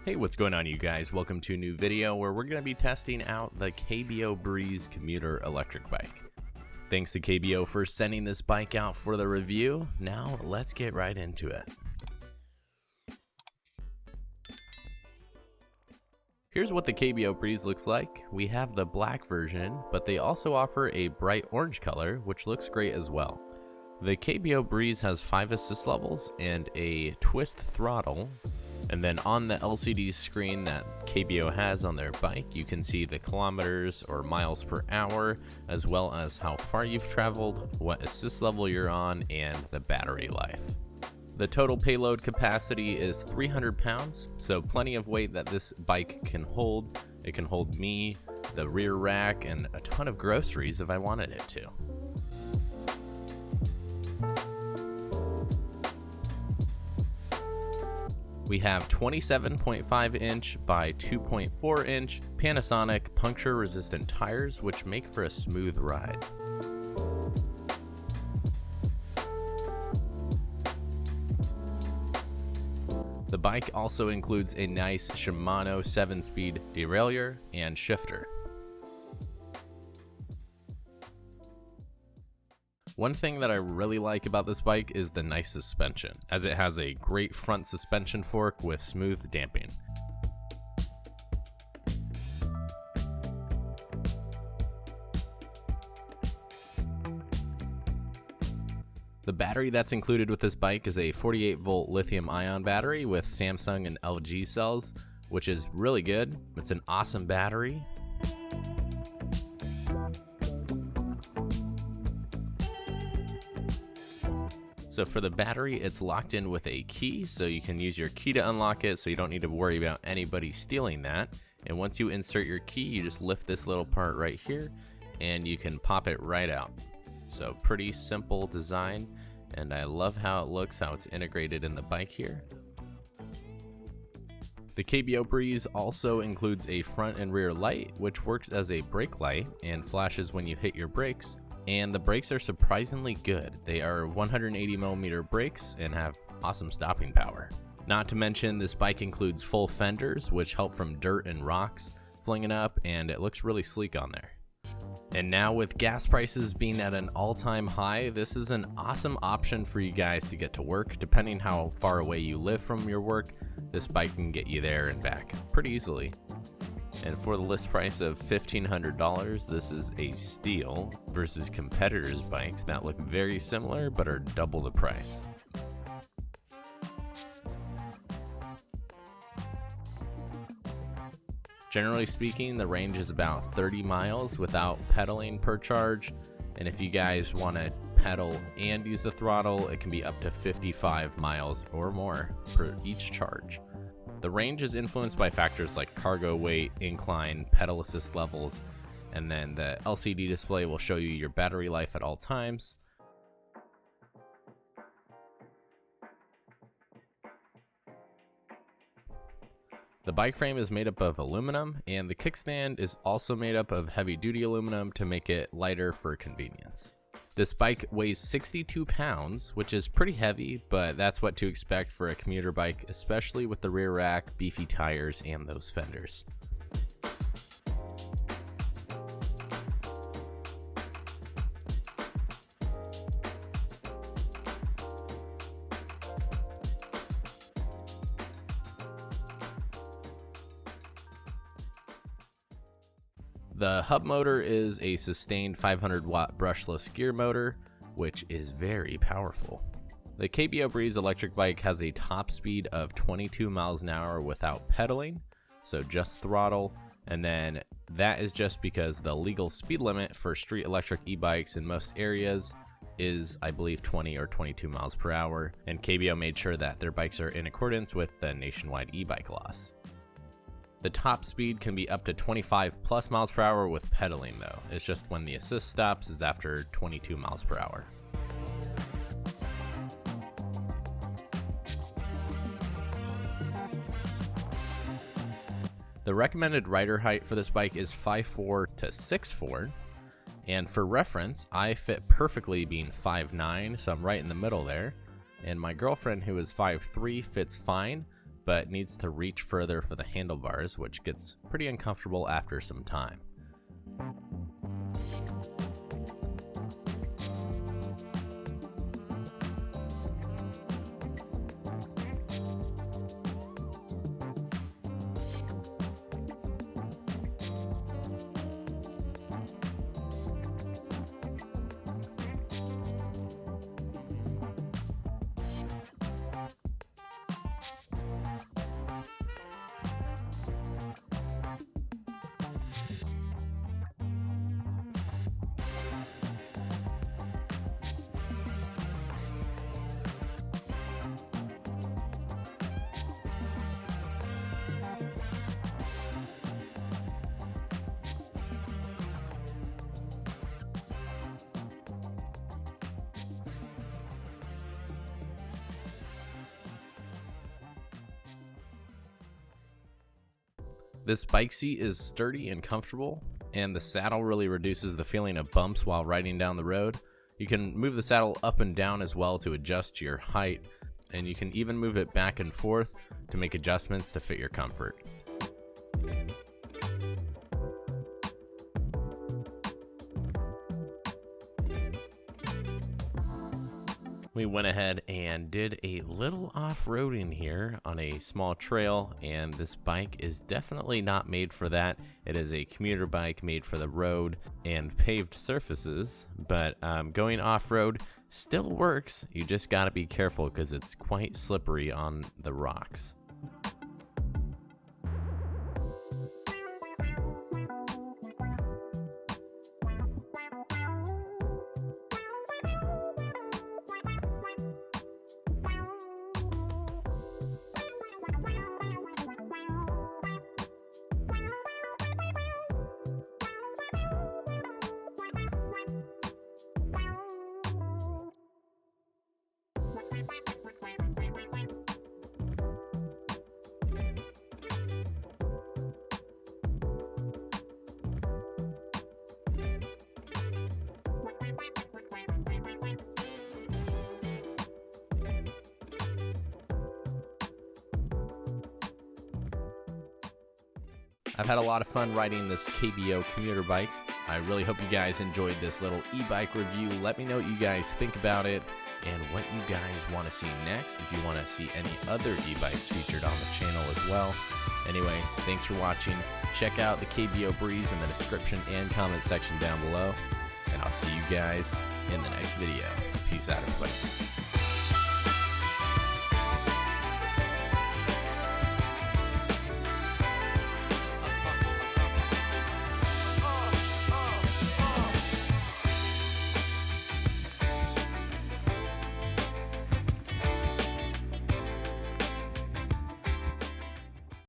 Hey, what's going on, you guys? Welcome to a new video where we're going to be testing out the KBO Breeze Commuter electric bike. Thanks to KBO for sending this bike out for the review. Now let's get right into it. Here's what the KBO Breeze looks like. We have the black version, but they also offer a bright orange color, which looks great as well. The KBO Breeze has 5 assist levels and a twist throttle. And then on the LCD screen that KBO has on their bike, you can see the kilometers or miles per hour, as well as how far you've traveled, what assist level you're on, and the battery life. The total payload capacity is 300 pounds, so plenty of weight that this bike can hold. It can hold me, the rear rack, and a ton of groceries if I wanted it to. We have 27.5 inch by 2.4 inch Panasonic puncture resistant tires, which make for a smooth ride. The bike also includes a nice Shimano 7-speed derailleur and shifter. One thing that I really like about this bike is the nice suspension, as it has a great front suspension fork with smooth damping. The battery that's included with this bike is a 48-volt lithium-ion battery with Samsung and LG cells, which is really good. It's an awesome battery. So for the battery, it's locked in with a key, so you can use your key to unlock it, so you don't need to worry about anybody stealing that. And once you insert your key, you just lift this little part right here, and you can pop it right out. So pretty simple design, and I love how it looks, how it's integrated in the bike here. The KBO Breeze also includes a front and rear light, which works as a brake light and flashes when you hit your brakes. And the brakes are surprisingly good. They are 180mm brakes and have awesome stopping power. Not to mention, this bike includes full fenders, which help from dirt and rocks flinging up, and it looks really sleek on there. And now with gas prices being at an all-time high, this is an awesome option for you guys to get to work. Depending how far away you live from your work, this bike can get you there and back pretty easily. And for the list price of $1,500, this is a steal versus competitors' bikes that look very similar but are double the price. Generally speaking, the range is about 30 miles without pedaling per charge. And if you guys want to pedal and use the throttle, it can be up to 55 miles or more per each charge. The range is influenced by factors like cargo weight, incline, pedal assist levels, and then the LCD display will show you your battery life at all times. The bike frame is made up of aluminum, and the kickstand is also made up of heavy-duty aluminum to make it lighter for convenience. This bike weighs 62 pounds, which is pretty heavy, but that's what to expect for a commuter bike, especially with the rear rack, beefy tires, and those fenders. The hub motor is a sustained 500-watt brushless gear motor, which is very powerful. The KBO Breeze electric bike has a top speed of 22 miles an hour without pedaling, so just throttle, and then that is just because the legal speed limit for street electric e-bikes in most areas is, I believe, 20 or 22 miles per hour, and KBO made sure that their bikes are in accordance with the nationwide e-bike laws. The top speed can be up to 25 plus miles per hour with pedaling though. It's just when the assist stops is after 22 miles per hour. The recommended rider height for this bike is 5'4" to 6'4", and for reference, I fit perfectly being 5'9", so I'm right in the middle there, and my girlfriend, who is 5'3", fits fine, but needs to reach further for the handlebars, which gets pretty uncomfortable after some time. This bike seat is sturdy and comfortable, and the saddle really reduces the feeling of bumps while riding down the road. You can move the saddle up and down as well to adjust to your height, and you can even move it back and forth to make adjustments to fit your comfort. We went ahead and did a little off-roading here on a small trail, and this bike is definitely not made for that. It is a commuter bike made for the road and paved surfaces, but going off-road still works. You just gotta be careful because it's quite slippery on the rocks. I've had a lot of fun riding this KBO commuter bike. I really hope you guys enjoyed this little e-bike review. Let me know what you guys think about it and what you guys want to see next. If you want to see any other e-bikes featured on the channel as well. Anyway, thanks for watching. Check out the KBO Breeze in the description and comment section down below. And I'll see you guys in the next video. Peace out, everybody.